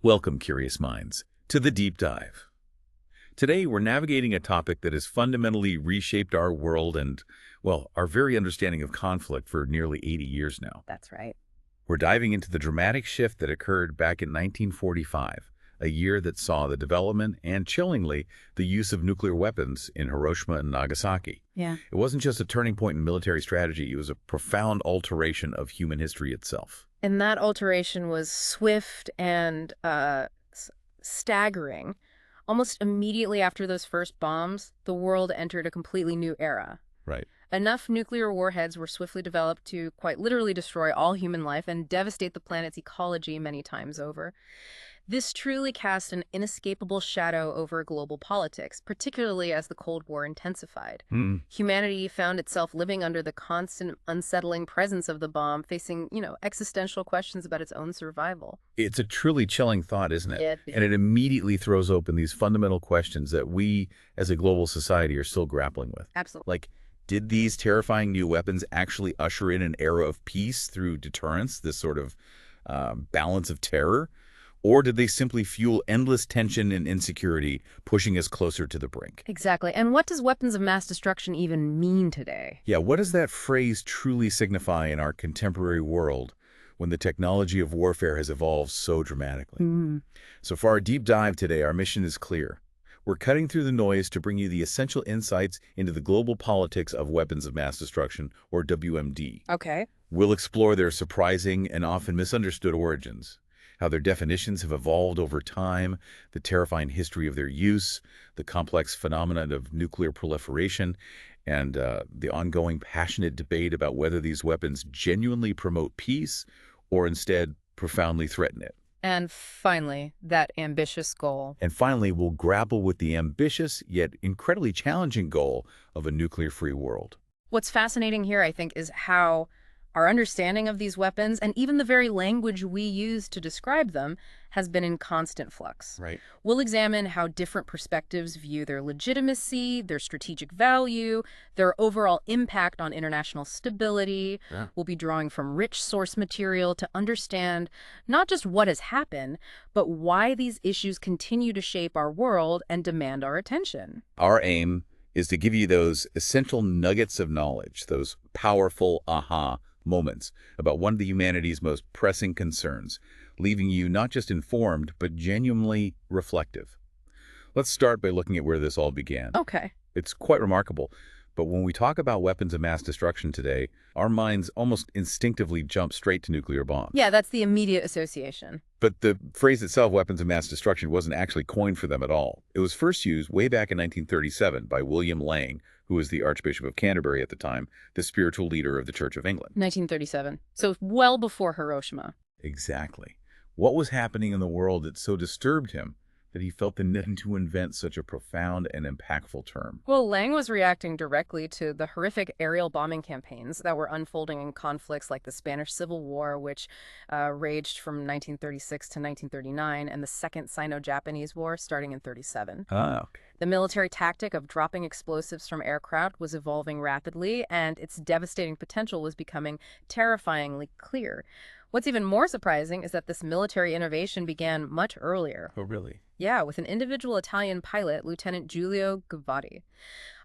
Welcome, curious minds, to the Deep Dive. Today, we're navigating a topic that has fundamentally reshaped our world and, well, our very understanding of conflict for nearly 80 years now. That's right. We're diving into the dramatic shift that occurred back in 1945, a year that saw the development and, chillingly, the use of nuclear weapons in Hiroshima and Nagasaki. Yeah. It wasn't just a turning point in military strategy, it was a profound alteration of human history itself. And that alteration was swift and staggering. Almost immediately after those first bombs, the world entered a completely new era. Right. Enough nuclear warheads were swiftly developed to quite literally destroy all human life and devastate the planet's ecology many times over. This truly cast an inescapable shadow over global politics, particularly as the Cold War intensified. Humanity found itself living under the constant, unsettling presence of the bomb, facing, existential questions about its own survival. It's a truly chilling thought, isn't it? It- And it immediately throws open these fundamental questions that we, as a global society, are still grappling with. Absolutely. Like, did these terrifying new weapons actually usher in an era of peace through deterrence, this sort of balance of terror? Or did they simply fuel endless tension and insecurity, pushing us closer to the brink? Exactly. And what does weapons of mass destruction even mean today? Yeah, what does that phrase truly signify in our contemporary world when the technology of warfare has evolved so dramatically? So for our deep dive today, our mission is clear. We're cutting through the noise to bring you the essential insights into the global politics of weapons of mass destruction, or WMD. Okay. We'll explore their surprising and often misunderstood origins, how their definitions have evolved over time, the terrifying history of their use, the complex phenomenon of nuclear proliferation, and the ongoing passionate debate about whether these weapons genuinely promote peace or instead profoundly threaten it. And finally, that ambitious goal. And finally, we'll grapple with the ambitious yet incredibly challenging goal of a nuclear-free world. What's fascinating here, I think, is how our understanding of these weapons and even the very language we use to describe them has been in constant flux. Right. We'll examine how different perspectives view their legitimacy, their strategic value, their overall impact on international stability. Yeah. We'll be drawing from rich source material to understand not just what has happened, but why these issues continue to shape our world and demand our attention. Our aim is to give you those essential nuggets of knowledge, those powerful aha moments about one of the humanity's most pressing concerns, leaving you not just informed, but genuinely reflective. Let's start by looking at where this all began. Okay. It's quite remarkable, but when we talk about weapons of mass destruction today, our minds almost instinctively jump straight to nuclear bombs. Yeah, that's the immediate association. But the phrase itself, weapons of mass destruction, wasn't actually coined for them at all. It was first used way back in 1937 by William Laing, who was the Archbishop of Canterbury at the time, the spiritual leader of the Church of England. 1937. So well before Hiroshima. Exactly. What was happening in the world that so disturbed him that he felt the need to invent such a profound and impactful term? Well, Lang was reacting directly to the horrific aerial bombing campaigns that were unfolding in conflicts like the Spanish Civil War, which raged from 1936 to 1939, and the Second Sino-Japanese War starting in 37. Ah, okay. The military tactic of dropping explosives from aircraft was evolving rapidly, and its devastating potential was becoming terrifyingly clear. What's even more surprising is that this military innovation began much earlier. Oh, really? Yeah, with an individual Italian pilot, Lieutenant Giulio Gavati.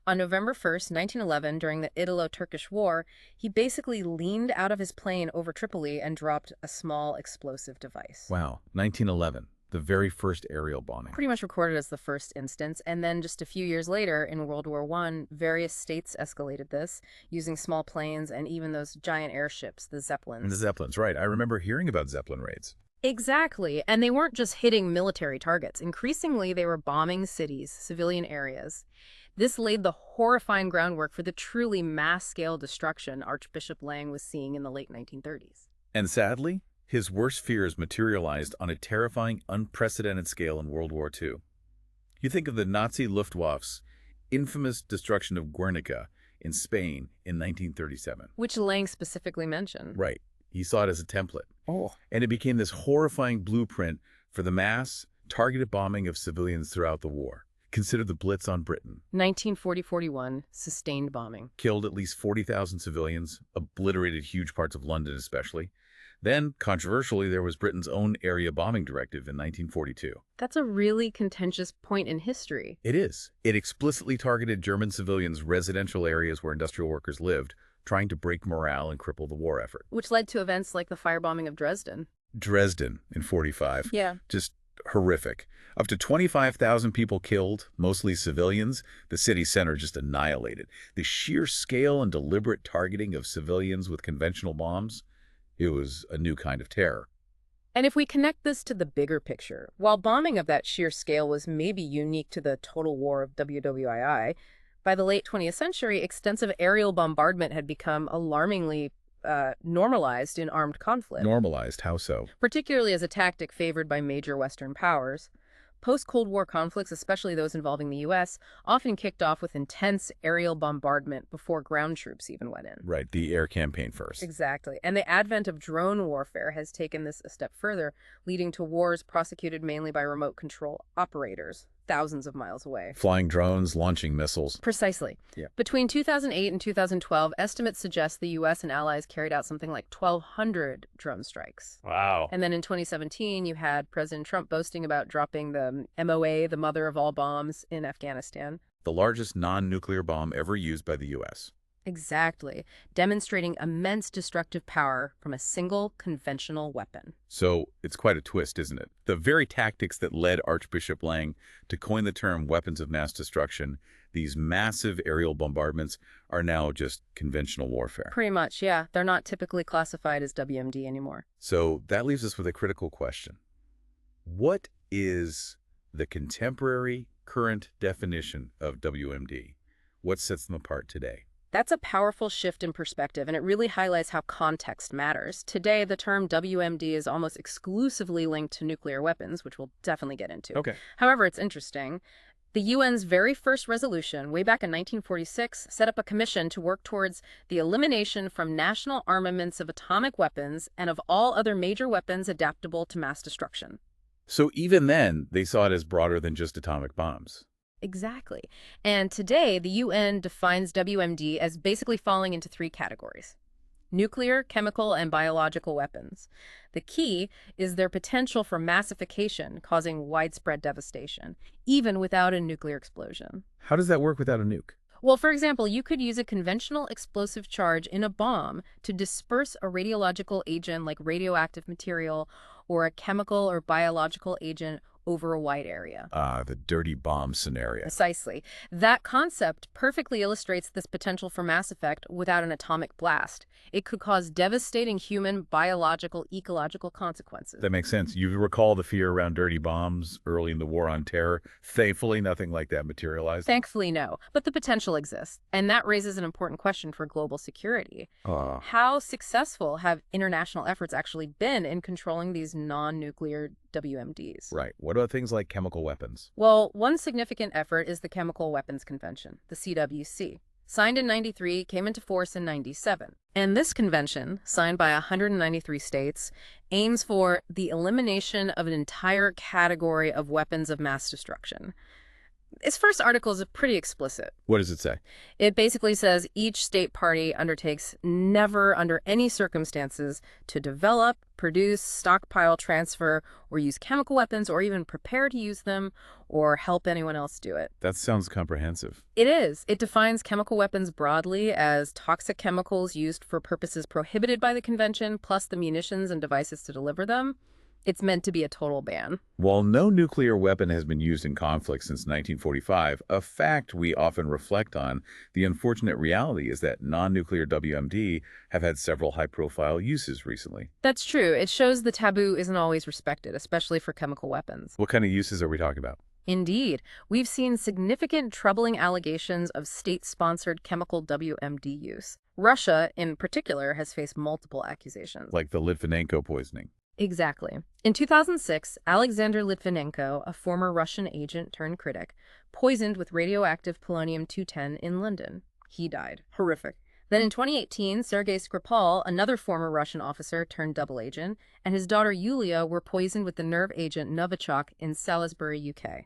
On November 1st, 1911, during the Italo-Turkish War, he basically leaned out of his plane over Tripoli and dropped a small explosive device. Wow, 1911, the very first aerial bombing. Pretty much recorded as the first instance, and then just a few years later, in World War I, various states escalated this, using small planes and even those giant airships, the Zeppelins. The Zeppelins, right. I remember hearing about Zeppelin raids. Exactly. And they weren't just hitting military targets. Increasingly, they were bombing cities, civilian areas. This laid the horrifying groundwork for the truly mass-scale destruction Archbishop Lang was seeing in the late 1930s. And sadly, his worst fears materialized on a terrifying, unprecedented scale in World War II. You think of the Nazi Luftwaffe's infamous destruction of Guernica in Spain in 1937. Which Lang specifically mentioned. Right. He saw it as a template. Oh. And it became this horrifying blueprint for the mass, targeted bombing of civilians throughout the war. Consider the Blitz on Britain. 1940-41, sustained bombing. Killed at least 40,000 civilians, obliterated huge parts of London especially. Then, controversially, there was Britain's own area bombing directive in 1942. That's a really contentious point in history. It is. It explicitly targeted German civilians' residential areas where industrial workers lived, trying to break morale and cripple the war effort. Which led to events like the firebombing of Dresden. Dresden in 45. Yeah. Just horrific. Up to 25,000 people killed, mostly civilians. The city center just annihilated. The sheer scale and deliberate targeting of civilians with conventional bombs, it was a new kind of terror. And if we connect this to the bigger picture, while bombing of that sheer scale was maybe unique to the total war of WWII, by the late 20th century, extensive aerial bombardment had become alarmingly normalized in armed conflict, Normalized, how so? particularly as a tactic favored by major Western powers. Post-Cold War conflicts, especially those involving the U.S., often kicked off with intense aerial bombardment before ground troops even went in. Right, the air campaign first. Exactly. And the advent of drone warfare has taken this a step further, leading to wars prosecuted mainly by remote control operators, thousands of miles away. Flying drones, launching missiles. Precisely. Yeah. Between 2008 and 2012, estimates suggest the U.S. and allies carried out something like 1,200 drone strikes. Wow. And then in 2017, you had President Trump boasting about dropping the MOA, the mother of all bombs, in Afghanistan. The largest non-nuclear bomb ever used by the U.S. Exactly, demonstrating immense destructive power from a single conventional weapon. So it's quite a twist, isn't it? The very tactics that led Archbishop Lang to coin the term weapons of mass destruction, these massive aerial bombardments, are now just conventional warfare. Pretty much, yeah. They're not typically classified as WMD anymore. So that leaves us with a critical question. What is the contemporary, current definition of WMD? What sets them apart today? That's a powerful shift in perspective, and it really highlights how context matters. Today, the term WMD is almost exclusively linked to nuclear weapons, which we'll definitely get into. Okay. However, it's interesting. The UN's very first resolution, way back in 1946, set up a commission to work towards the elimination from national armaments of atomic weapons and of all other major weapons adaptable to mass destruction. So even then, they saw it as broader than just atomic bombs. Exactly. And today, the UN defines WMD as basically falling into three categories: nuclear, chemical, and biological weapons. The key is their potential for massification, causing widespread devastation, even without a nuclear explosion. How does that work without a nuke? Well, for example, you could use a conventional explosive charge in a bomb to disperse a radiological agent like radioactive material or a chemical or biological agent over a wide area. The dirty bomb scenario. Precisely. That concept perfectly illustrates this potential for mass effect without an atomic blast. It could cause devastating human, biological, ecological consequences. That makes sense. You recall the fear around dirty bombs early in the War on Terror. Thankfully, nothing like that materialized. Thankfully, no. But the potential exists. And that raises an important question for global security. Uh, How successful have international efforts actually been in controlling these non-nuclear WMDs? right. What about things like chemical weapons? Well, one significant effort is the Chemical Weapons Convention, the CWC. Signed in 93, came into force in 97. And this convention, signed by 193 states, aims for the elimination of an entire category of weapons of mass destruction. Its first article is pretty explicit. What does it say? It basically says each state party undertakes never, under any circumstances, to develop, produce, stockpile, transfer, or use chemical weapons, or even prepare to use them, or help anyone else do it. That sounds comprehensive. It is. It defines chemical weapons broadly as toxic chemicals used for purposes prohibited by the convention, plus the munitions and devices to deliver them. It's meant to be a total ban. While no nuclear weapon has been used in conflict since 1945, a fact we often reflect on, the unfortunate reality is that non-nuclear WMD have had several high-profile uses recently. That's true. It shows the taboo isn't always respected, especially for chemical weapons. What kind of uses are we talking about? Indeed, we've seen significant troubling allegations of state-sponsored chemical WMD use. Russia, in particular, has faced multiple accusations. Like the Litvinenko poisoning. Exactly. In 2006, Alexander Litvinenko, a former Russian agent turned critic, poisoned with radioactive polonium-210 in London. He died. Horrific. Then in 2018, Sergei Skripal, another former Russian officer turned double agent, and his daughter Yulia were poisoned with the nerve agent Novichok in Salisbury, UK.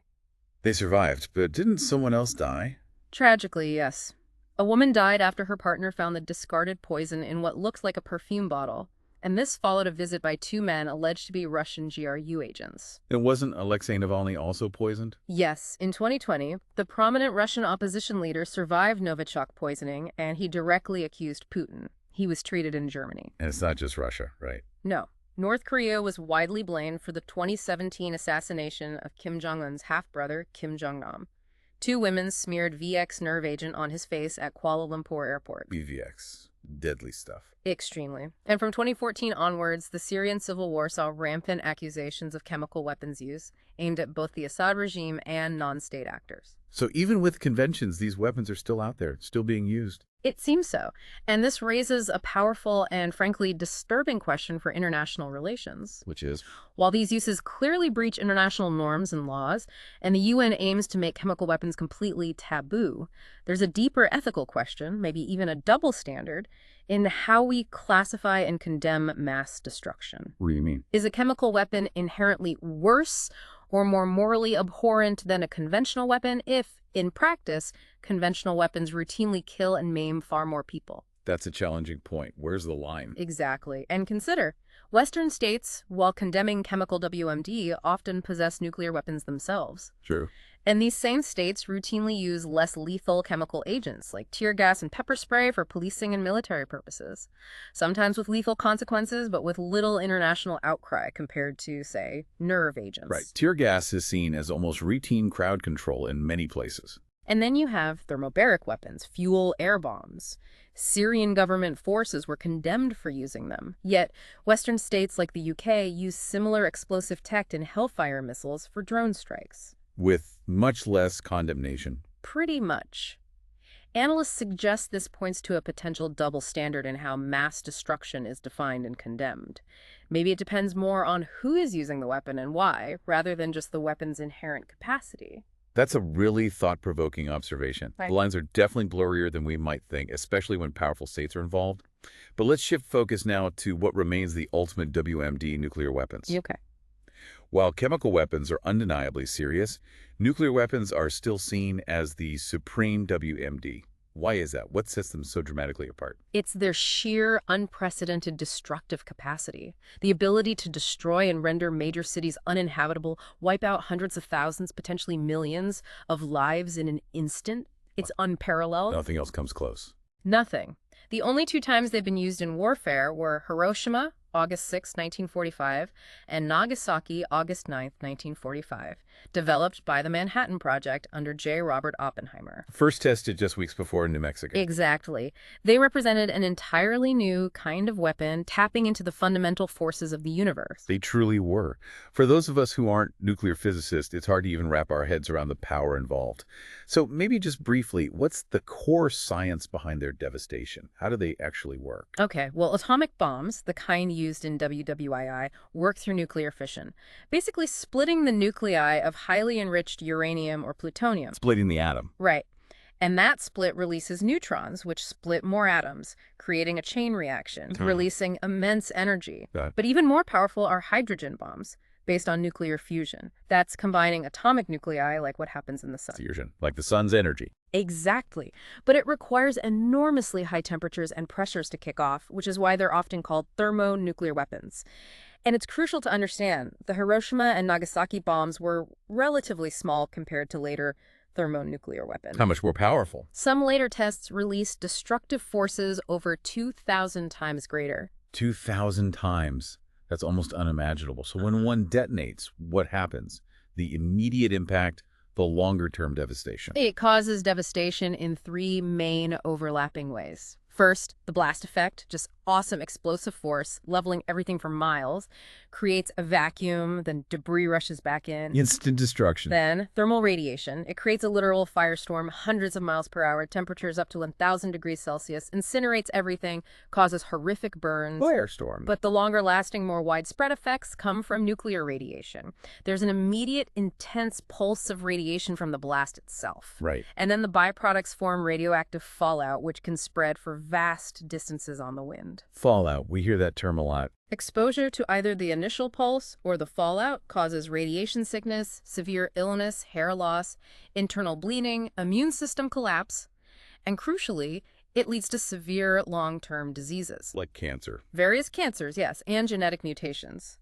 They survived, but didn't someone else die? Tragically, yes. A woman died after her partner found the discarded poison in what looked like a perfume bottle. And this followed a visit by two men alleged to be Russian GRU agents. And wasn't Alexei Navalny also poisoned? Yes, in 2020, the prominent Russian opposition leader survived Novichok poisoning, and he directly accused Putin. He was treated in Germany. And it's not just Russia, right? No. North Korea was widely blamed for the 2017 assassination of Kim Jong-un's half-brother, Kim Jong-nam. Two women smeared VX nerve agent on his face at Kuala Lumpur airport. BVX. Deadly stuff. Extremely. And from 2014 onwards, the Syrian civil war saw rampant accusations of chemical weapons use, aimed at both the Assad regime and non-state actors. So even with conventions, these weapons are still out there, still being used. It seems so. And this raises a powerful and frankly disturbing question for international relations. Which is? While these uses clearly breach international norms and laws, and the UN aims to make chemical weapons completely taboo, there's a deeper ethical question, maybe even a double standard, in how we classify and condemn mass destruction. What do you mean? Is a chemical weapon inherently worse or more morally abhorrent than a conventional weapon if, in practice, conventional weapons routinely kill and maim far more people? That's a challenging point. Where's the line? Exactly. And consider, Western states, while condemning chemical WMD, often possess nuclear weapons themselves. True. And these same states routinely use less lethal chemical agents like tear gas and pepper spray for policing and military purposes, sometimes with lethal consequences, but with little international outcry compared to, say, nerve agents. Right. Tear gas is seen as almost routine crowd control in many places. And then you have thermobaric weapons, fuel air bombs. Syrian government forces were condemned for using them. Yet, Western states like the UK use similar explosive tech in Hellfire missiles for drone strikes. With much less condemnation. Pretty much. Analysts suggest this points to a potential double standard in how mass destruction is defined and condemned. Maybe it depends more on who is using the weapon and why, rather than just the weapon's inherent capacity. That's a really thought-provoking observation. Right. The lines are definitely blurrier than we might think, especially when powerful states are involved. But let's shift focus now to what remains the ultimate WMD nuclear weapons. Okay. While chemical weapons are undeniably serious, nuclear weapons are still seen as the supreme WMD. Why is that? What sets them so dramatically apart? It's their sheer, unprecedented destructive capacity. The ability to destroy and render major cities uninhabitable, wipe out hundreds of thousands, potentially millions of lives in an instant. It's unparalleled. Nothing else comes close. Nothing. The only two times they've been used in warfare were Hiroshima, August 6, 1945, and Nagasaki, August 9, 1945, developed by the Manhattan Project under J. Robert Oppenheimer. First tested just weeks before in New Mexico. Exactly. They represented an entirely new kind of weapon, tapping into the fundamental forces of the universe. They truly were. For those of us who aren't nuclear physicists, it's hard to even wrap our heads around the power involved. So maybe just briefly, what's the core science behind their devastation? How do they actually work? Okay, well, atomic bombs, the kind used in WWII, work through nuclear fission, basically splitting the nuclei of highly enriched uranium or plutonium. Splitting the atom. Right. And that split releases neutrons, which split more atoms, creating a chain reaction, releasing immense energy. But even more powerful are hydrogen bombs, based on nuclear fusion. That's combining atomic nuclei like what happens in the sun. Fusion, like the sun's energy. Exactly. But it requires enormously high temperatures and pressures to kick off, which is why they're often called thermonuclear weapons. And it's crucial to understand, the Hiroshima and Nagasaki bombs were relatively small compared to later thermonuclear weapons. How much more powerful? Some later tests released destructive forces over 2,000 times greater. 2,000 times. That's almost unimaginable. So when one detonates, what happens? The immediate impact, the longer-term devastation. It causes devastation in three main overlapping ways. First, the blast effect, just awesome explosive force, leveling everything for miles, creates a vacuum, then debris rushes back in. Instant destruction. Then, thermal radiation. It creates a literal firestorm, hundreds of miles per hour, temperatures up to 1,000 degrees Celsius, incinerates everything, causes horrific burns. Firestorm. But the longer-lasting, more widespread effects come from nuclear radiation. There's an immediate, intense pulse of radiation from the blast itself. Right. And then the byproducts form radioactive fallout, which can spread for vast distances on the wind. Fallout. We hear that term a lot. Exposure to either the initial pulse or the fallout causes radiation sickness, severe illness, hair loss, internal bleeding, immune system collapse, and crucially, It leads to severe long-term diseases. Like cancer. Various cancers, yes, and genetic mutations,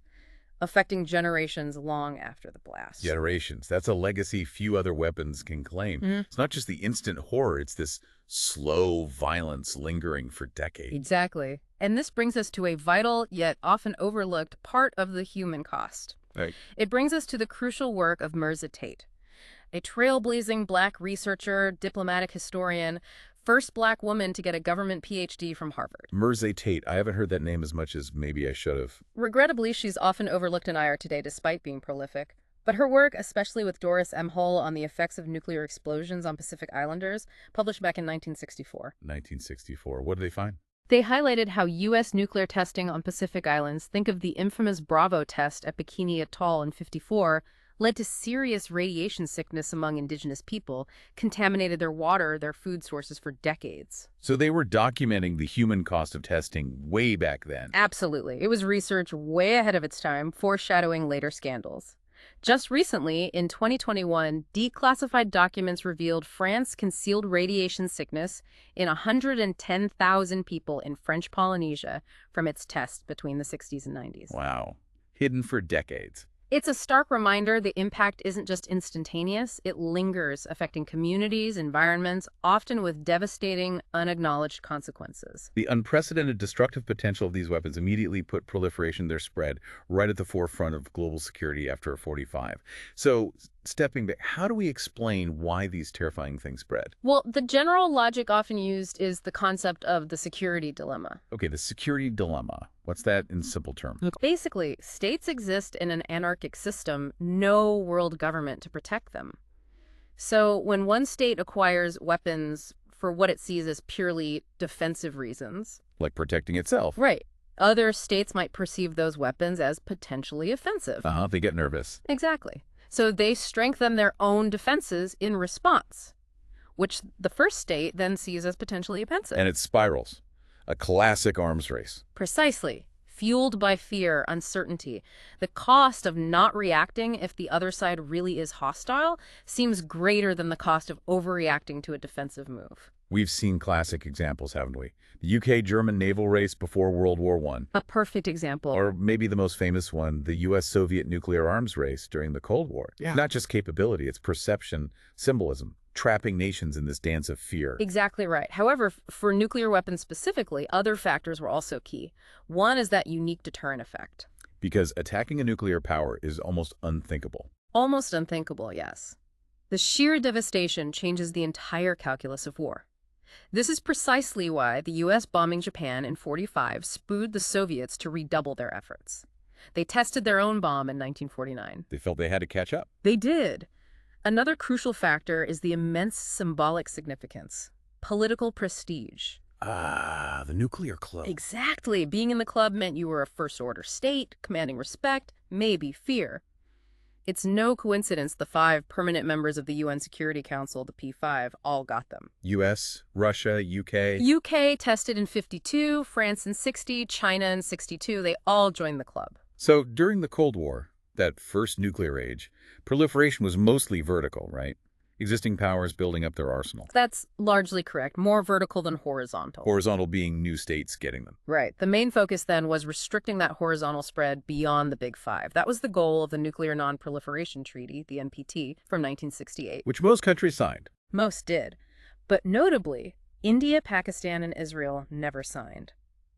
affecting generations long after the blast. Generations. That's a legacy few other weapons can claim. It's not just the instant horror, it's this slow violence lingering for decades. Exactly. And this brings us to a vital, yet often overlooked, part of the human cost. Right. It brings us to the crucial work of Mirza Tate, a trailblazing Black researcher, diplomatic historian, first Black woman to get a government PhD from Harvard. Mirza Tate. I haven't heard that name as much as maybe I should have. Regrettably, she's often overlooked in IR today despite being prolific. But her work, especially with Doris M. Hull on the effects of nuclear explosions on Pacific Islanders, published back in 1964. 1964. What did they find? They highlighted how U.S. nuclear testing on Pacific Islands, think of the infamous Bravo test at Bikini Atoll in '54, led to serious radiation sickness among indigenous people, contaminated their water, their food sources for decades. So they were documenting the human cost of testing way back then. Absolutely. It was research way ahead of its time, foreshadowing later scandals. Just recently, in 2021, declassified documents revealed France concealed radiation sickness in 110,000 people in French Polynesia from its tests between the 60s and 90s. Wow. Hidden for decades. It's a stark reminder the impact isn't just instantaneous, it lingers, affecting communities, environments, often with devastating, unacknowledged consequences. The unprecedented destructive potential of these weapons immediately put proliferation, their spread, right at the forefront of global security after 45. So, stepping back, how do we explain why these terrifying things spread? Well, the general logic often used is the concept of the security dilemma. Okay, the security dilemma. What's that in simple terms? Basically, states exist in an anarchic system, no world government to protect them. So when one state acquires weapons for what it sees as purely defensive reasons, Like protecting itself. right, other states might perceive those weapons as potentially offensive. They get nervous. Exactly. So they strengthen their own defenses in response, which the first state then sees as potentially offensive. And it spirals. A classic arms race. Precisely. Fueled by fear, uncertainty. The cost of not reacting if the other side really is hostile seems greater than the cost of overreacting to a defensive move. We've seen classic examples, haven't we? The UK-German naval race before World War I. A perfect example. Or maybe the most famous one, the U.S.-Soviet nuclear arms race during the Cold War. Yeah. Not just capability, it's perception, symbolism, trapping nations in this dance of fear. Exactly right. However, for nuclear weapons specifically, other factors were also key. One is that unique deterrent effect. Because attacking a nuclear power is almost unthinkable. Almost unthinkable, yes. The sheer devastation changes the entire calculus of war. This is precisely why the U.S. bombing Japan in '45 spurred the Soviets to redouble their efforts. They tested their own bomb in 1949. They felt they had to catch up. They did. Another crucial factor is the immense symbolic significance. Political prestige. The nuclear club. Exactly. Being in the club meant you were a first-order state, commanding respect, maybe fear. It's no coincidence the 5 permanent members of the UN Security Council, the P5, all got them. U.S., Russia, UK. UK tested in '52, France in '60, China in '62. They all joined the club. So during the Cold War, that first nuclear age, proliferation was mostly vertical, right? Existing powers building up their arsenal. That's largely correct. More vertical than horizontal. Horizontal being new states getting them. Right. The main focus then was restricting that horizontal spread beyond the Big Five. That was the goal of the Nuclear Non-Proliferation Treaty, the NPT, from 1968. Which most countries signed. Most did. But notably, India, Pakistan, and Israel never signed.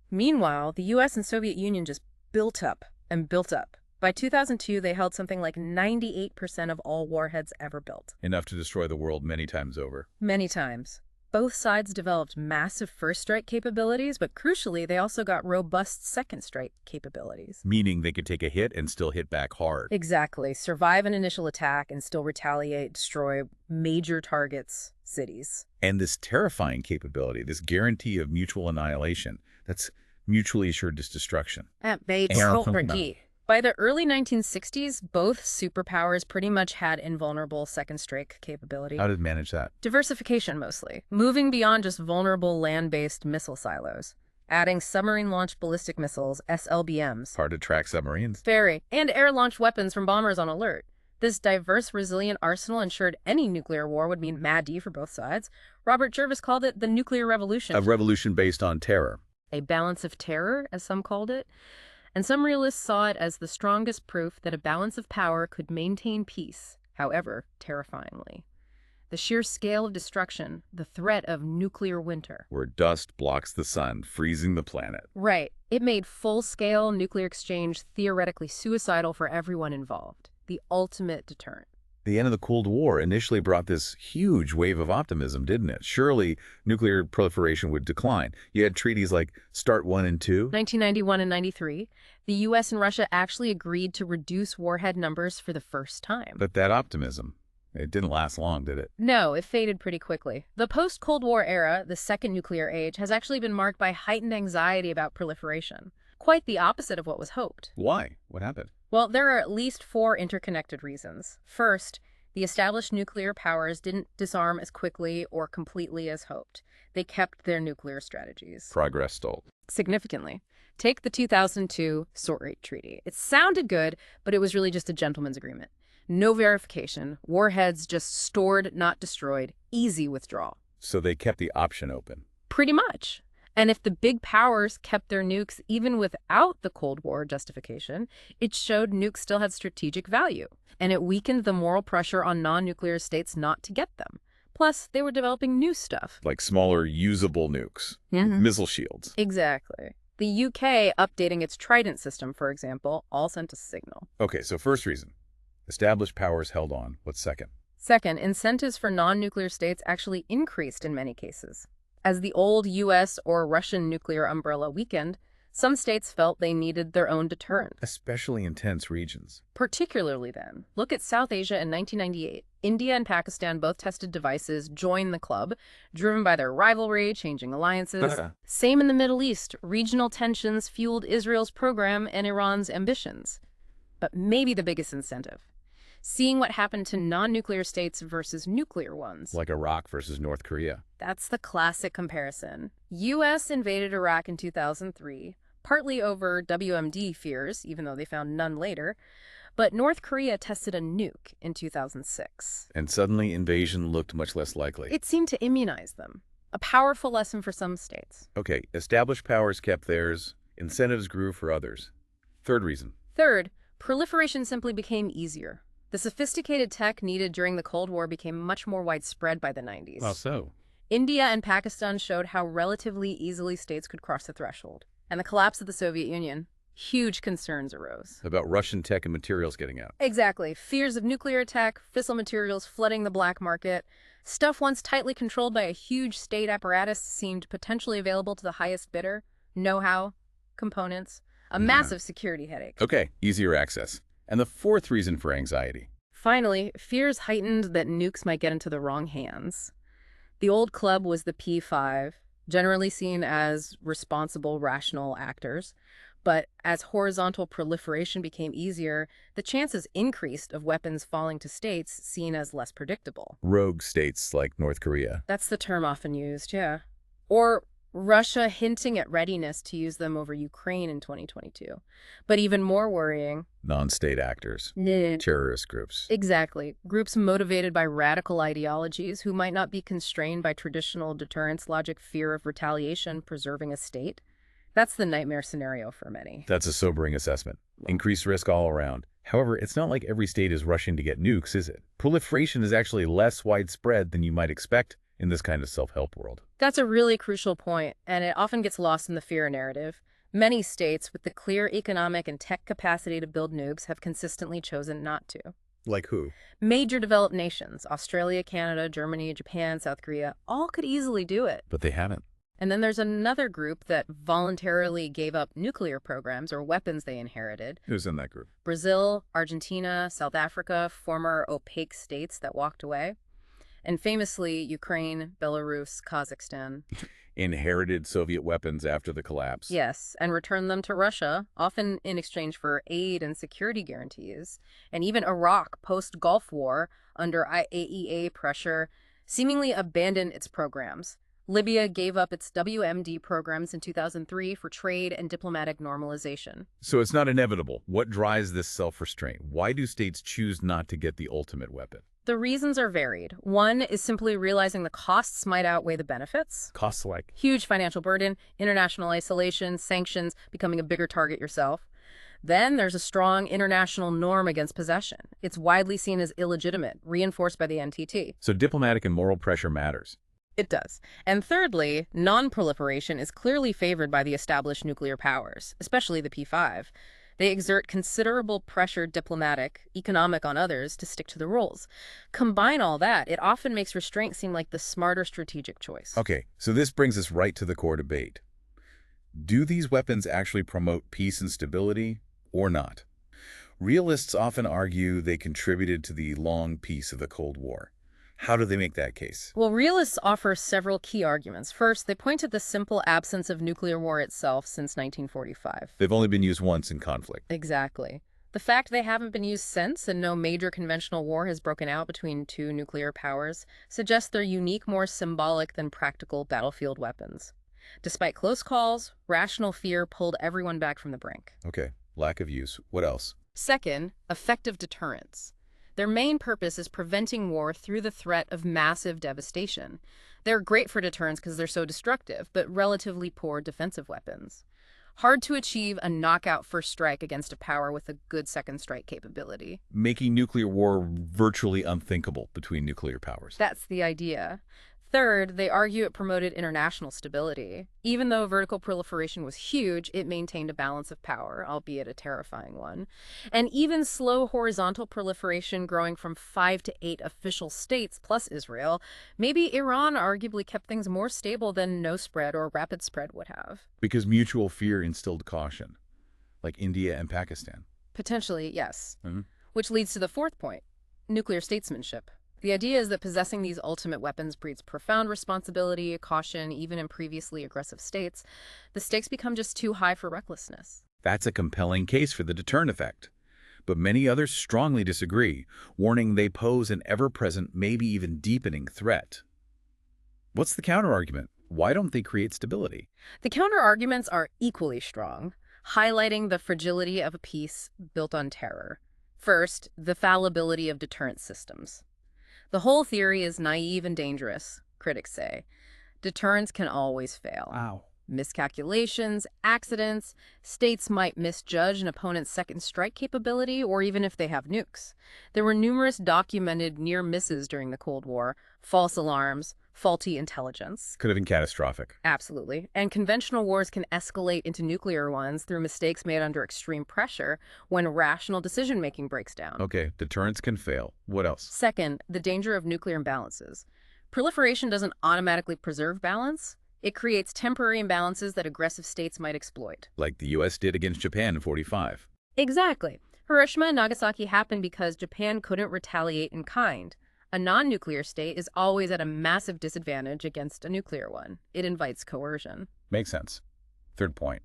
Meanwhile, the US and Soviet Union just built up and built up. By 2002, they held something like 98% of all warheads ever built. Enough to destroy the world many times over. Many times. Both sides developed massive first-strike capabilities, but crucially, they also got robust second-strike capabilities. Meaning they could take a hit and still hit back hard. Exactly. Survive an initial attack and still retaliate, destroy major targets, cities. And this terrifying capability, this guarantee of mutual annihilation, that's mutually assured destruction. By the early 1960s, both superpowers pretty much had invulnerable second-strike capability. How did it manage that? Diversification, mostly. Moving beyond just vulnerable land-based missile silos. Adding submarine-launched ballistic missiles, SLBMs. Hard to track submarines. Very. And air-launched weapons from bombers on alert. This diverse, resilient arsenal ensured any nuclear war would mean mad D for both sides. Robert Jervis called it the nuclear revolution. A revolution based on terror. A balance of terror, as some called it. And some realists saw it as the strongest proof that a balance of power could maintain peace, however terrifyingly. The sheer scale of destruction, the threat of nuclear winter. Where dust blocks the sun, freezing the planet. Right. It made full-scale nuclear exchange theoretically suicidal for everyone involved. The ultimate deterrent. The end of the Cold War initially brought this huge wave of optimism, didn't it? Surely nuclear proliferation would decline. You had treaties like START 1 and 2. 1991 and 93, the U.S. and Russia actually agreed to reduce warhead numbers for the first time. But that optimism, it didn't last long, did it? No, it faded pretty quickly. The post-Cold War era, the second nuclear age, has actually been marked by heightened anxiety about proliferation. Quite the opposite of what was hoped. Why? What happened? Well, there are at least 4 interconnected reasons. First, the established nuclear powers didn't disarm as quickly or completely as hoped. They kept their nuclear strategies. Progress stalled. Significantly. Take the 2002 SORT Rate Treaty. It sounded good, but it was really just a gentleman's agreement. No verification, warheads just stored, not destroyed, easy withdrawal. So they kept the option open. Pretty much. And if the big powers kept their nukes even without the Cold War justification, it showed nukes still had strategic value, and it weakened the moral pressure on non-nuclear states not to get them. Plus, they were developing new stuff. Like smaller, usable nukes. Missile shields. Exactly. The UK updating its Trident system, for example, all sent a signal. Okay, so first reason. Established powers held on. What's second? Second, incentives for non-nuclear states actually increased in many cases. As the old U.S. or Russian nuclear umbrella weakened, some states felt they needed their own deterrent. Especially in tense regions. Particularly then. Look at South Asia in 1998. India and Pakistan both tested devices, joined the club, driven by their rivalry, changing alliances. Same in the Middle East. Regional tensions fueled Israel's program and Iran's ambitions. But maybe the biggest incentive. Seeing what happened to non-nuclear states versus nuclear ones. Like Iraq versus North Korea. That's the classic comparison. U.S. invaded Iraq in 2003, partly over WMD fears, even though they found none later. But North Korea tested a nuke in 2006. And suddenly invasion looked much less likely. It seemed to immunize them. A powerful lesson for some states. Okay, established powers kept theirs. Incentives grew for others. Third reason. Third, proliferation simply became easier. The sophisticated tech needed during the Cold War became much more widespread by the 90s. How so? India and Pakistan showed how relatively easily states could cross the threshold. And the collapse of the Soviet Union, huge concerns arose. About Russian tech and materials getting out. Exactly. Fears of nuclear attack, fissile materials flooding the black market. Stuff once tightly controlled by a huge state apparatus seemed potentially available to the highest bidder. Know-how, components, a massive security headache. Okay, easier access. And the fourth reason for anxiety. Finally, fears heightened that nukes might get into the wrong hands. The old club was the P5, generally seen as responsible, rational actors. But as horizontal proliferation became easier, the chances increased of weapons falling to states seen as less predictable. Rogue states like North Korea. That's the term often used, yeah. Or Russia hinting at readiness to use them over Ukraine in 2022. But even more worrying... Non-state actors. Terrorist groups. Exactly. Groups motivated by radical ideologies who might not be constrained by traditional deterrence logic, fear of retaliation, preserving a state. That's the nightmare scenario for many. That's a sobering assessment. Increased risk all around. However, it's not like every state is rushing to get nukes, is it? Proliferation is actually less widespread than you might expect in this kind of self-help world. That's a really crucial point, and it often gets lost in the fear narrative. Many states with the clear economic and tech capacity to build nukes have consistently chosen not to. Like who? Major developed nations, Australia, Canada, Germany, Japan, South Korea, all could easily do it. But they haven't. And then there's another group that voluntarily gave up nuclear programs or weapons they inherited. Who's in that group? Brazil, Argentina, South Africa, former opaque states that walked away. And famously, Ukraine, Belarus, Kazakhstan. Inherited Soviet weapons after the collapse. Yes, and returned them to Russia, often in exchange for aid and security guarantees. And even Iraq, post-Gulf War, under IAEA pressure, seemingly abandoned its programs. Libya gave up its WMD programs in 2003 for trade and diplomatic normalization. So it's not inevitable. What drives this self-restraint? Why do states choose not to get the ultimate weapon? The reasons are varied. One is simply realizing the costs might outweigh the benefits. Costs like? Huge financial burden, international isolation, sanctions, becoming a bigger target yourself. Then there's a strong international norm against possession. It's widely seen as illegitimate, reinforced by the NTT. So diplomatic and moral pressure matters. It does. And thirdly, non-proliferation is clearly favored by the established nuclear powers, especially the P5. They exert considerable pressure, diplomatic, economic, on others to stick to the rules. Combine all that, it often makes restraint seem like the smarter strategic choice. Okay, so this brings us right to the core debate. Do these weapons actually promote peace and stability or not? Realists often argue they contributed to the long peace of the Cold War. How do they make that case? Well, realists offer several key arguments. First, they point to the simple absence of nuclear war itself since 1945. They've only been used once in conflict. Exactly. The fact they haven't been used since and no major conventional war has broken out between two nuclear powers suggests they're unique, more symbolic than practical battlefield weapons. Despite close calls, rational fear pulled everyone back from the brink. Okay, lack of use. What else? Second, effective deterrence. Their main purpose is preventing war through the threat of massive devastation. They're great for deterrence because they're so destructive, but relatively poor defensive weapons. Hard to achieve a knockout first strike against a power with a good second strike capability. Making nuclear war virtually unthinkable between nuclear powers. That's the idea. Third, they argue it promoted international stability. Even though vertical proliferation was huge, it maintained a balance of power, albeit a terrifying one. And even slow horizontal proliferation, growing from 5 to 8 official states plus Israel, maybe Iran arguably kept things more stable than no spread or rapid spread would have. Because mutual fear instilled caution, like India and Pakistan. Potentially, yes. Mm-hmm. Which leads to the fourth point, nuclear statesmanship. The idea is that possessing these ultimate weapons breeds profound responsibility, caution, even in previously aggressive states. The stakes become just too high for recklessness. That's a compelling case for the deterrent effect. But many others strongly disagree, warning they pose an ever-present, maybe even deepening threat. What's the counterargument? Why don't they create stability? The counterarguments are equally strong, highlighting the fragility of a peace built on terror. First, the fallibility of deterrent systems. The whole theory is naive and dangerous, critics say. Deterrence can always fail. Wow. Miscalculations, accidents, states might misjudge an opponent's second strike capability, or even if they have nukes. There were numerous documented near misses during the Cold War, false alarms, faulty intelligence. Could have been catastrophic. Absolutely. And conventional wars can escalate into nuclear ones through mistakes made under extreme pressure when rational decision-making breaks down. Okay, deterrence can fail. What else? Second, the danger of nuclear imbalances. Proliferation doesn't automatically preserve balance. It creates temporary imbalances that aggressive states might exploit. Like the U.S. did against Japan in '45. Exactly. Hiroshima and Nagasaki happened because Japan couldn't retaliate in kind. A non-nuclear state is always at a massive disadvantage against a nuclear one. It invites coercion. Makes sense. Third point.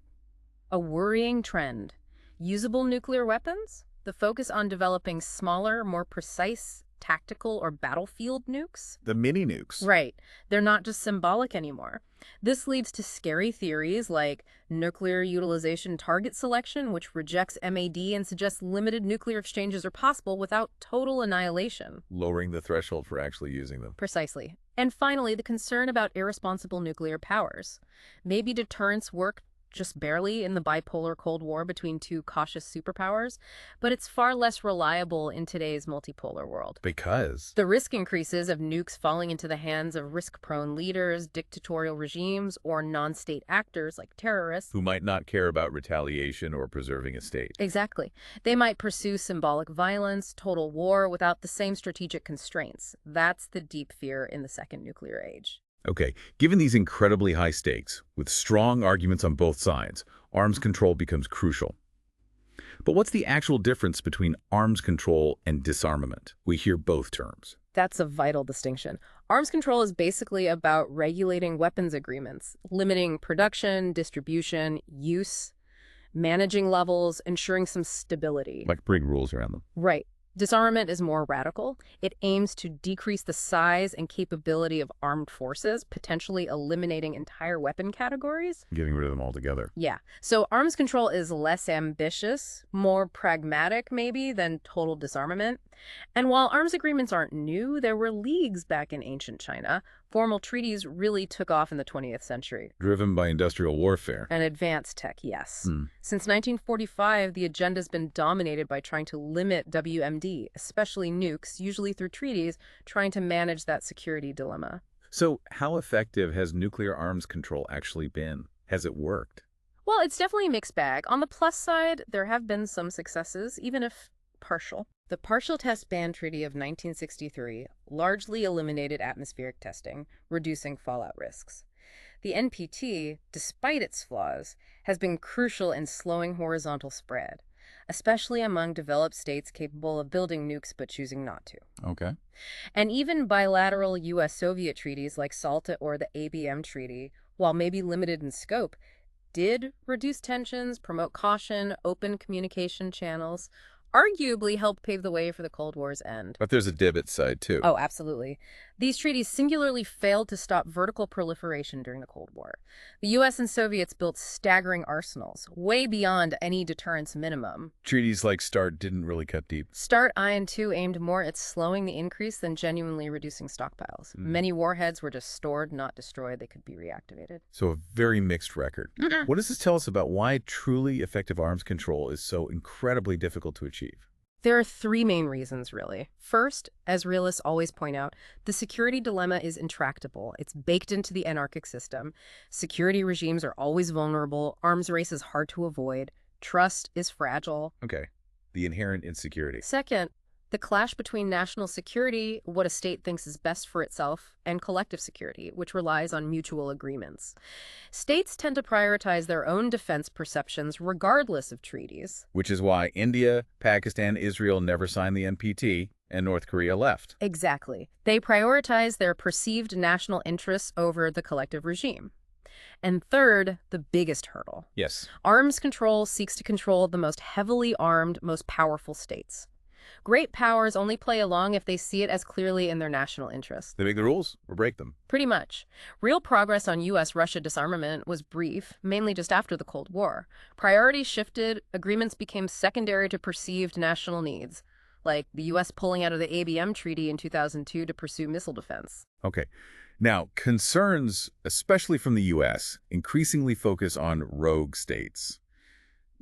A worrying trend. Usable nuclear weapons? The focus on developing smaller, more precise, tactical or battlefield nukes? The mini nukes. Right. They're not just symbolic anymore. This leads to scary theories like nuclear utilization target selection, which rejects MAD and suggests limited nuclear exchanges are possible without total annihilation. Lowering the threshold for actually using them. Precisely. And finally, the concern about irresponsible nuclear powers. Maybe deterrence worked just barely in the bipolar Cold War between two cautious superpowers, but it's far less reliable in today's multipolar world. Because? The risk increases of nukes falling into the hands of risk-prone leaders, dictatorial regimes, or non-state actors like terrorists. Who might not care about retaliation or preserving a state. Exactly. They might pursue symbolic violence, total war, without the same strategic constraints. That's the deep fear in the second nuclear age. Okay, given these incredibly high stakes, with strong arguments on both sides, arms control becomes crucial. But what's the actual difference between arms control and disarmament? We hear both terms. That's a vital distinction. Arms control is basically about regulating weapons agreements, limiting production, distribution, use, managing levels, ensuring some stability. Like putting rules around them. Right. Disarmament is more radical. It aims to decrease the size and capability of armed forces, potentially eliminating entire weapon categories. Getting rid of them altogether. Yeah. So arms control is less ambitious, more pragmatic maybe than total disarmament. And while arms agreements aren't new, there were leagues back in ancient China. Formal treaties really took off in the 20th century. Driven by industrial warfare. And advanced tech, yes. Hmm. Since 1945, the agenda's been dominated by trying to limit WMD, especially nukes, usually through treaties, trying to manage that security dilemma. So how effective has nuclear arms control actually been? Has it worked? Well, it's definitely a mixed bag. On the plus side, there have been some successes, even if partial. The Partial Test Ban Treaty of 1963 largely eliminated atmospheric testing, reducing fallout risks. The NPT, despite its flaws, has been crucial in slowing horizontal spread, especially among developed states capable of building nukes but choosing not to. Okay. And even bilateral U.S.-Soviet treaties like SALT or the ABM Treaty, while maybe limited in scope, did reduce tensions, promote caution, open communication channels, arguably helped pave the way for the Cold War's end. But there's a divot side, too. Oh, absolutely. These treaties singularly failed to stop vertical proliferation during the Cold War. The U.S. and Soviets built staggering arsenals, way beyond any deterrence minimum. Treaties like START didn't really cut deep. START I and II aimed more at slowing the increase than genuinely reducing stockpiles. Many warheads were just stored, not destroyed. They could be reactivated. So a very mixed record. What does this tell us about why truly effective arms control is so incredibly difficult to achieve? There are three main reasons, really. First, as realists always point out, the security dilemma is intractable. It's baked into the anarchic system. Security regimes are always vulnerable. Arms race is hard to avoid. Trust is fragile. Okay. The inherent insecurity. Second, the clash between national security, what a state thinks is best for itself, and collective security, which relies on mutual agreements. States tend to prioritize their own defense perceptions regardless of treaties. Which is why India, Pakistan, Israel never signed the NPT, and North Korea left. Exactly. They prioritize their perceived national interests over the collective regime. And third, the biggest hurdle. Yes. Arms control seeks to control the most heavily armed, most powerful states. Great powers only play along if they see it as clearly in their national interest. They make the rules or break them. Pretty much. Real progress on U.S.-Russia disarmament was brief, mainly just after the Cold War. Priorities shifted, agreements became secondary to perceived national needs, like the U.S. pulling out of the ABM Treaty in 2002 to pursue missile defense. Okay. Now, concerns, especially from the U.S., increasingly focus on rogue states.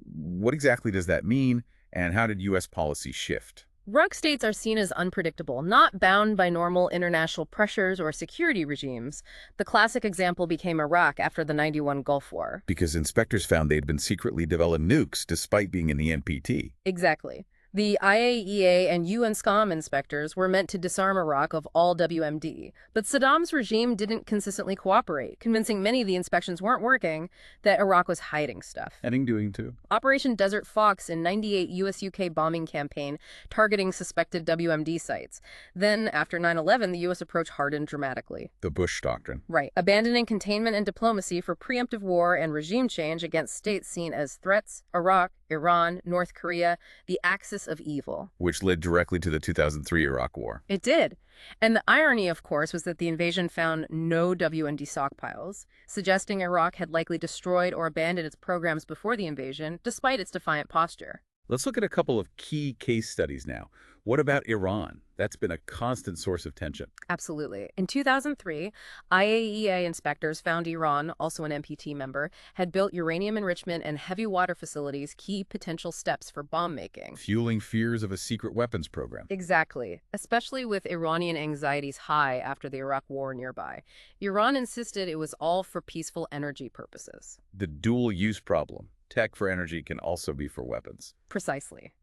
What exactly does that mean, and how did U.S. policy shift? Rogue states are seen as unpredictable, not bound by normal international pressures or security regimes. The classic example became Iraq after the '91 Gulf War. Because inspectors found they'd been secretly developing nukes despite being in the NPT. Exactly. The IAEA and UNSCOM inspectors were meant to disarm Iraq of all WMD, but Saddam's regime didn't consistently cooperate, convincing many the inspections weren't working, that Iraq was hiding stuff. And doing too. Operation Desert Fox in '98 U.S.-UK bombing campaign targeting suspected WMD sites. Then, after 9/11, the U.S. approach hardened dramatically. The Bush Doctrine. Right. Abandoning containment and diplomacy for preemptive war and regime change against states seen as threats, Iraq, Iran, North Korea, the axis of evil. Which led directly to the 2003 Iraq War. It did. And the irony, of course, was that the invasion found no WMD stockpiles, suggesting Iraq had likely destroyed or abandoned its programs before the invasion, despite its defiant posture. Let's look at a couple of key case studies now. What about Iran? That's been a constant source of tension. Absolutely. In 2003, IAEA inspectors found Iran, also an NPT member, had built uranium enrichment and heavy water facilities, key potential steps for bomb making. Fueling fears of a secret weapons program. Exactly, especially with Iranian anxieties high after the Iraq War nearby. Iran insisted it was all for peaceful energy purposes. The dual-use problem. Tech for energy can also be for weapons. Precisely.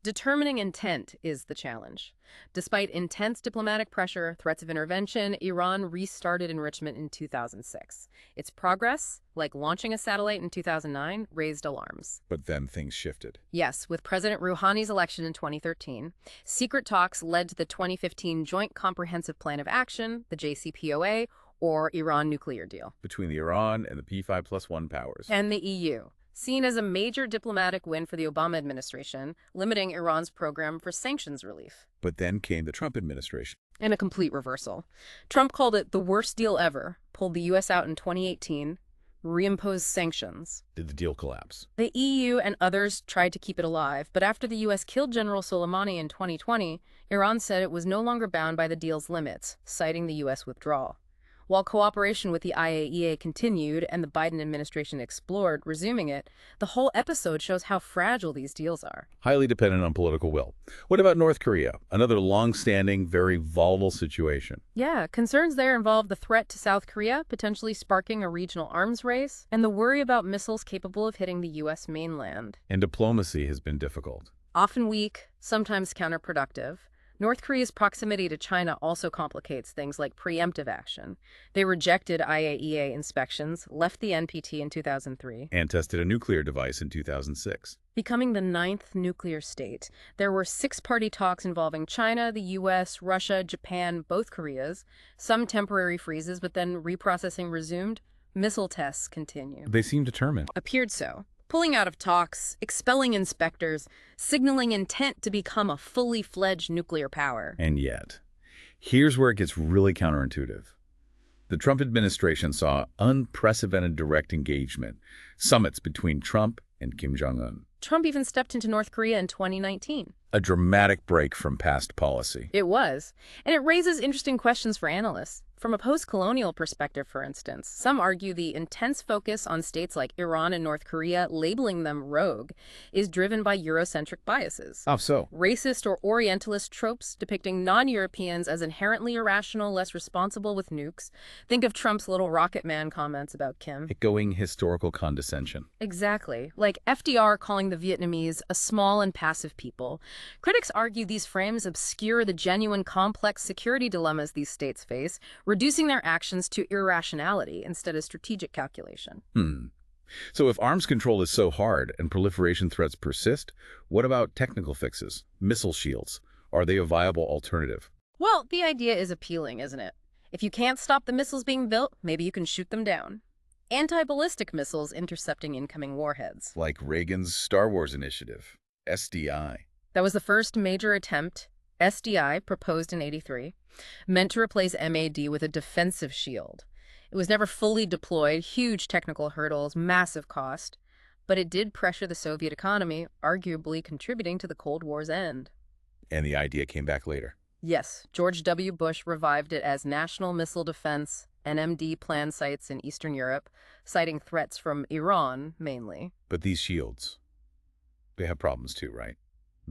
Determining intent is the challenge. Despite intense diplomatic pressure, threats of intervention, Iran restarted enrichment in 2006. Its progress, like launching a satellite in 2009, raised alarms. But then things shifted. Yes, with President Rouhani's election in 2013, secret talks led to the 2015 Joint Comprehensive Plan of Action, the JCPOA, or Iran nuclear deal. Between the Iran and the P5+1 powers. And the EU. seen as a major diplomatic win for the Obama administration, limiting Iran's program for sanctions relief. But then came the Trump administration. And a complete reversal. Trump called it the worst deal ever, pulled the U.S. out in 2018, reimposed sanctions. Did the deal collapse? The EU and others tried to keep it alive, but after the U.S. killed General Soleimani in 2020, Iran said it was no longer bound by the deal's limits, citing the U.S. withdrawal. While cooperation with the IAEA continued and the Biden administration explored resuming it, the whole episode shows how fragile these deals are. Highly dependent on political will. What about North Korea? Another long-standing, very volatile situation. Yeah, concerns there involve the threat to South Korea, potentially sparking a regional arms race, and the worry about missiles capable of hitting the U.S. mainland. And diplomacy has been difficult. Often weak, sometimes counterproductive. North Korea's proximity to China also complicates things like preemptive action. They rejected IAEA inspections, left the NPT in 2003, And tested a nuclear device in 2006. becoming the 9th nuclear state. There were 6-party talks involving China, the U.S., Russia, Japan, both Koreas, some temporary freezes, but then reprocessing resumed. Missile tests continue. They seem determined. Appeared so. Pulling out of talks, expelling inspectors, signaling intent to become a fully fledged nuclear power. And yet, here's where it gets really counterintuitive. The Trump administration saw unprecedented direct engagement, summits between Trump and Kim Jong-un. Trump even stepped into North Korea in 2019. A dramatic break from past policy. It was. And it raises interesting questions for analysts. From a post-colonial perspective, for instance, some argue the intense focus on states like Iran and North Korea, labeling them rogue, is driven by Eurocentric biases. How so? Racist or Orientalist tropes depicting non-Europeans as inherently irrational, less responsible with nukes. Think of Trump's little rocket man comments about Kim. Echoing historical condescension. Exactly. Like FDR calling the Vietnamese a small and passive people. Critics argue these frames obscure the genuine complex security dilemmas these states face, reducing their actions to irrationality instead of strategic calculation. So if arms control is so hard and proliferation threats persist, what about technical fixes? Missile shields. Are they a viable alternative? Well, the idea is appealing, isn't it? If you can't stop the missiles being built, maybe you can shoot them down. Anti-ballistic missiles intercepting incoming warheads. Like Reagan's Star Wars initiative, SDI. That was the first major attempt. SDI, proposed in '83, meant to replace MAD with a defensive shield. It was never fully deployed, huge technical hurdles, massive cost, but it did pressure the Soviet economy, arguably contributing to the Cold War's end. And the idea came back later. Yes, George W. Bush revived it as National Missile Defense, NMD plan sites in Eastern Europe, citing threats from Iran, mainly. But these shields, they have problems too, right?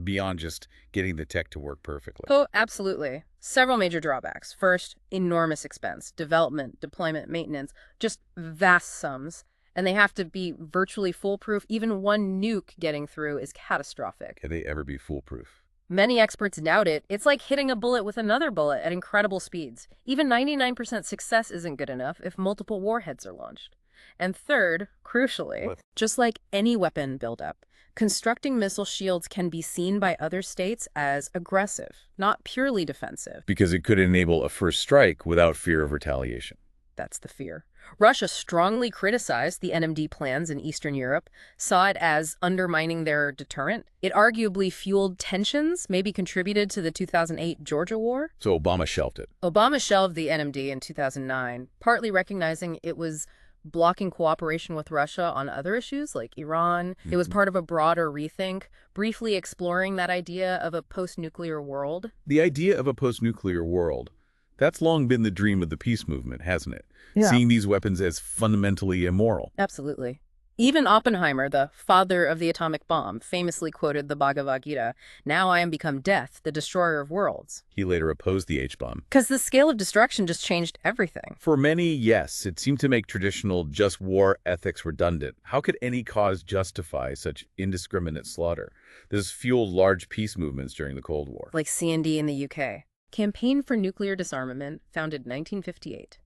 Beyond just getting the tech to work perfectly. Oh, absolutely. Several major drawbacks. First, enormous expense, development, deployment, maintenance, just vast sums. And they have to be virtually foolproof. Even one nuke getting through is catastrophic. Can they ever be foolproof? Many experts doubt it. It's like hitting a bullet with another bullet at incredible speeds. Even 99% success isn't good enough if multiple warheads are launched. And third, crucially, just like any weapon buildup, constructing missile shields can be seen by other states as aggressive, not purely defensive. Because it could enable a first strike without fear of retaliation. That's the fear. Russia strongly criticized the NMD plans in Eastern Europe, saw it as undermining their deterrent. It arguably fueled tensions, maybe contributed to the 2008 Georgia War. So Obama shelved it. Obama shelved the NMD in 2009, partly recognizing it was blocking cooperation with Russia on other issues like Iran. It was part of a broader rethink, briefly exploring that idea of a post-nuclear world. The idea of a post-nuclear world, that's long been the dream of the peace movement, hasn't it? Yeah. Seeing these weapons as fundamentally immoral. Absolutely. Even Oppenheimer, the father of the atomic bomb, famously quoted the Bhagavad Gita, "Now I am become death, the destroyer of worlds." He later opposed the H-bomb. Because the scale of destruction just changed everything. For many, yes, it seemed to make traditional just war ethics redundant. How could any cause justify such indiscriminate slaughter? This fueled large peace movements during the Cold War. Like CND in the UK. Campaign for Nuclear Disarmament, founded 1958.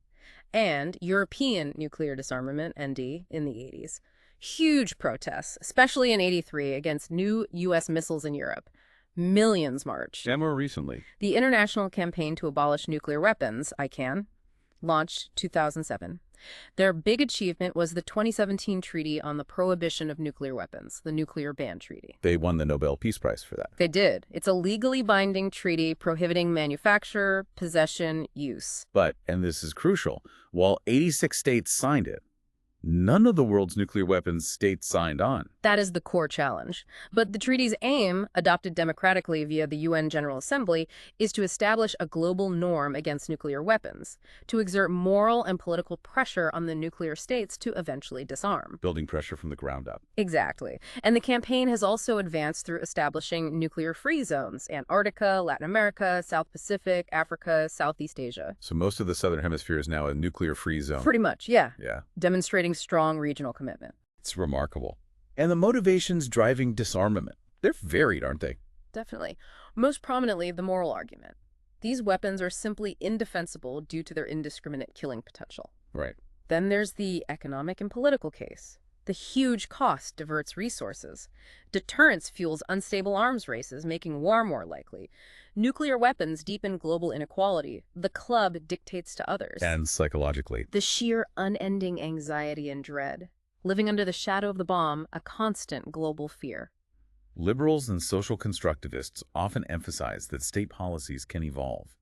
And European Nuclear Disarmament, ND, in the 80s. Huge protests, especially in '83, against new U.S. missiles in Europe. Millions marched. And more recently. The International Campaign to Abolish Nuclear Weapons, ICAN, launched 2007. Their big achievement was the 2017 Treaty on the Prohibition of Nuclear Weapons, the Nuclear Ban Treaty. They won the Nobel Peace Prize for that. They did. It's a legally binding treaty prohibiting manufacture, possession, use. But, and this is crucial, while 86 states signed it, none of the world's nuclear weapons states signed on. That is the core challenge. But the treaty's aim, adopted democratically via the UN General Assembly, is to establish a global norm against nuclear weapons, to exert moral and political pressure on the nuclear states to eventually disarm. Building pressure from the ground up. Exactly. And the campaign has also advanced through establishing nuclear-free zones: Antarctica, Latin America, South Pacific, Africa, Southeast Asia. So most of the Southern Hemisphere is now a nuclear-free zone. Pretty much, yeah. Yeah. Demonstrating strong regional commitment. It's remarkable. And the motivations driving disarmament, they're varied, aren't they? Definitely. Most prominently, the moral argument. These weapons are simply indefensible due to their indiscriminate killing potential. Right. Then there's the economic and political case. The huge cost diverts resources. Deterrence fuels unstable arms races, making war more likely. Nuclear weapons deepen global inequality. The club dictates to others. And psychologically. The sheer unending anxiety and dread. Living under the shadow of the bomb, a constant global fear. Liberals and social constructivists often emphasize that state policies can evolve.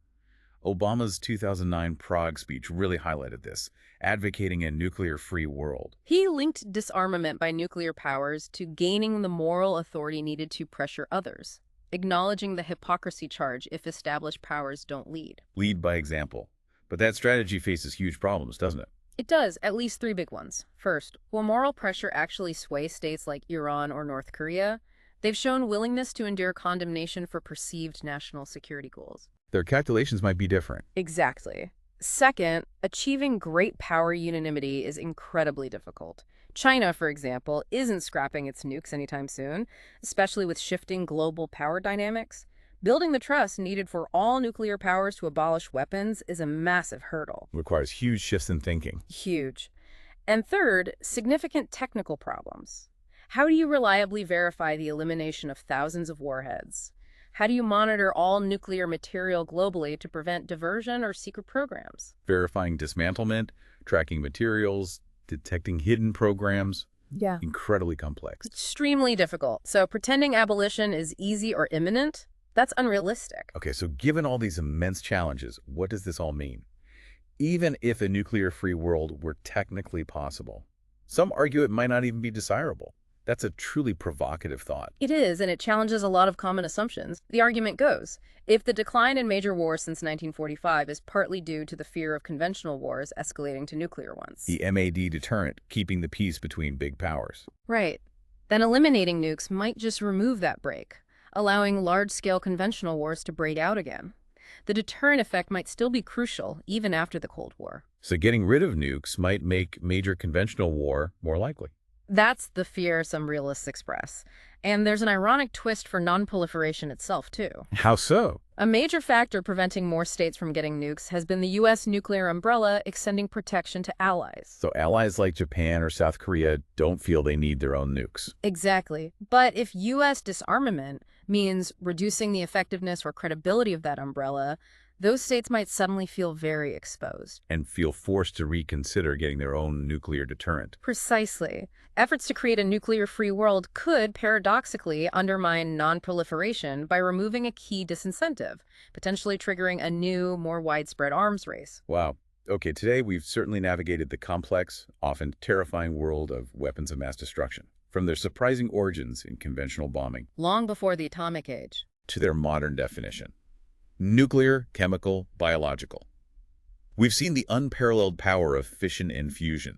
Obama's 2009 Prague speech really highlighted this, advocating a nuclear-free world. He linked disarmament by nuclear powers to gaining the moral authority needed to pressure others, acknowledging the hypocrisy charge if established powers don't lead. Lead by example. But that strategy faces huge problems, doesn't it? It does, at least three big ones. First, will moral pressure actually sway states like Iran or North Korea? They've shown willingness to endure condemnation for perceived national security goals. Their calculations might be different. Exactly. Second, achieving great power unanimity is incredibly difficult. China, for example, isn't scrapping its nukes anytime soon, especially with shifting global power dynamics. Building the trust needed for all nuclear powers to abolish weapons is a massive hurdle. It requires huge shifts in thinking. Huge. And third, significant technical problems. How do you reliably verify the elimination of thousands of warheads? How do you monitor all nuclear material globally to prevent diversion or secret programs? Verifying dismantlement, tracking materials, detecting hidden programs. Yeah. Incredibly complex. Extremely difficult. So pretending abolition is easy or imminent, that's unrealistic. Okay, so given all these immense challenges, what does this all mean? Even if a nuclear-free world were technically possible, some argue it might not even be desirable. That's a truly provocative thought. It is, and it challenges a lot of common assumptions. The argument goes, if the decline in major wars since 1945 is partly due to the fear of conventional wars escalating to nuclear ones. The MAD deterrent, keeping the peace between big powers. Right. Then eliminating nukes might just remove that break, allowing large-scale conventional wars to break out again. The deterrent effect might still be crucial, even after the Cold War. So getting rid of nukes might make major conventional war more likely. That's the fear some realists express. And there's an ironic twist for non-proliferation itself, too. How so? A major factor preventing more states from getting nukes has been the U.S. nuclear umbrella extending protection to allies. So allies like Japan or South Korea don't feel they need their own nukes. Exactly. But if U.S. disarmament means reducing the effectiveness or credibility of that umbrella, those states might suddenly feel very exposed. And feel forced to reconsider getting their own nuclear deterrent. Precisely. Efforts to create a nuclear-free world could, paradoxically, undermine non-proliferation by removing a key disincentive, potentially triggering a new, more widespread arms race. Wow. Okay, today we've certainly navigated the complex, often terrifying world of weapons of mass destruction, from their surprising origins in conventional bombing Long before the atomic age. to their modern definition. Nuclear, chemical, biological. We've seen the unparalleled power of fission and fusion,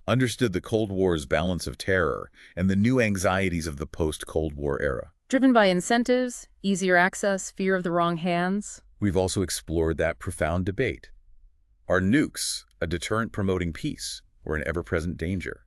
understood the Cold War's balance of terror, and the new anxieties of the post-Cold War era. Driven by incentives, easier access, fear of the wrong hands. We've also explored that profound debate. Are nukes a deterrent promoting peace or an ever-present danger?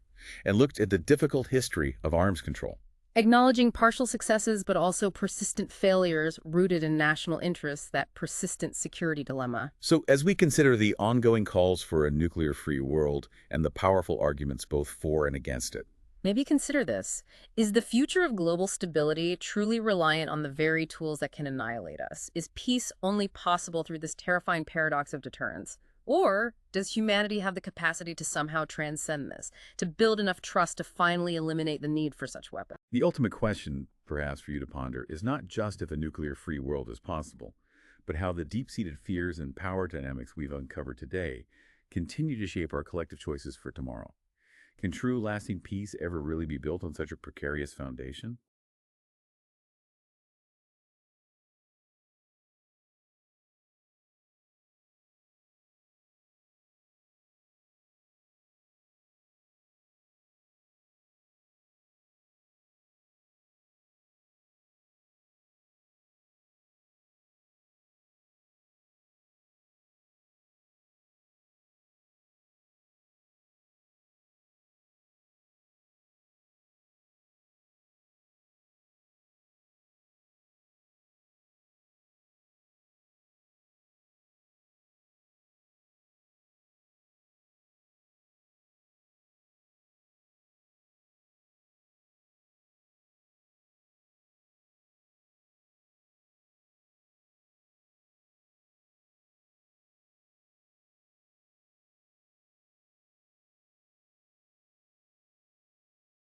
And looked at the difficult history of arms control. Acknowledging partial successes but also persistent failures rooted in national interests, that persistent security dilemma. So as we consider the ongoing calls for a nuclear-free world and the powerful arguments both for and against it, Maybe consider this. Is the future of global stability truly reliant on the very tools that can annihilate us? Is peace only possible through this terrifying paradox of deterrence? Or does humanity have the capacity to somehow transcend this, to build enough trust to finally eliminate the need for such weapons? The ultimate question, perhaps for you to ponder, is not just if a nuclear-free world is possible, but how the deep-seated fears and power dynamics we've uncovered today continue to shape our collective choices for tomorrow. Can true, lasting peace ever really be built on such a precarious foundation?